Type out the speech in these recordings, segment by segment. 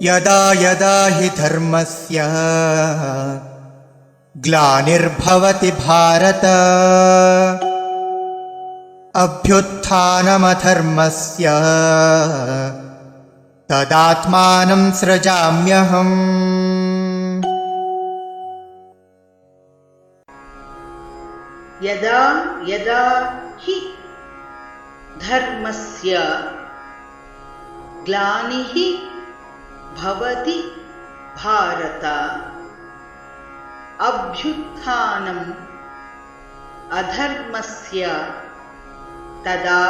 यदा यदा हि धर्मस्य ग्लानिर्भवति भारत अभ्युत्थानमधर्मस्य तदात्मानं सृजाम्यहम्। यदा यदा हि धर्मस्य ग्लानिः भवति भारत अभ्युत्थानम् अधर्मस्य तदा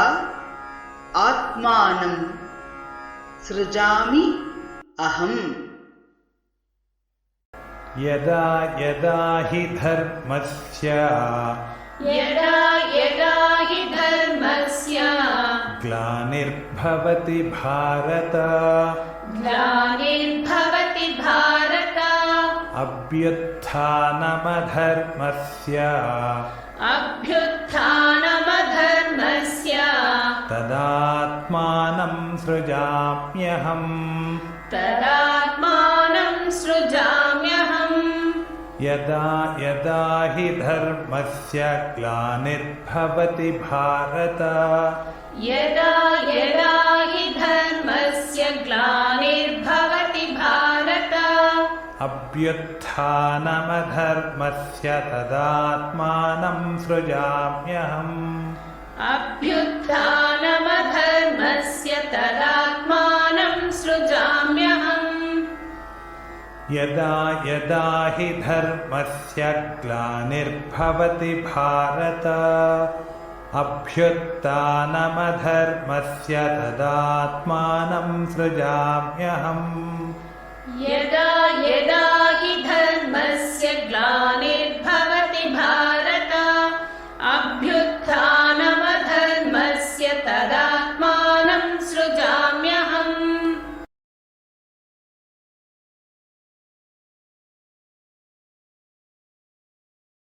आत्मानं सृजामि अहम्। यदा यदा हि धर्मस्य ग्लानिर्भवति भारत अभ्युत्थानमधर्मस्य तदात्मानं सृजाम्यहम्। यदा यदा हि धर्मस्य ग्लानिर्भवति भारत अभ्युत्थानमधर्मस्य तदात्मानं सृजाम्यहम्। यदा यदा हि धर्मस्य ग्लानिर्भवति भारत अभ्युत्थानमधर्मस्य तदात्मानं सृजाम्यहम्। यदा यदा हि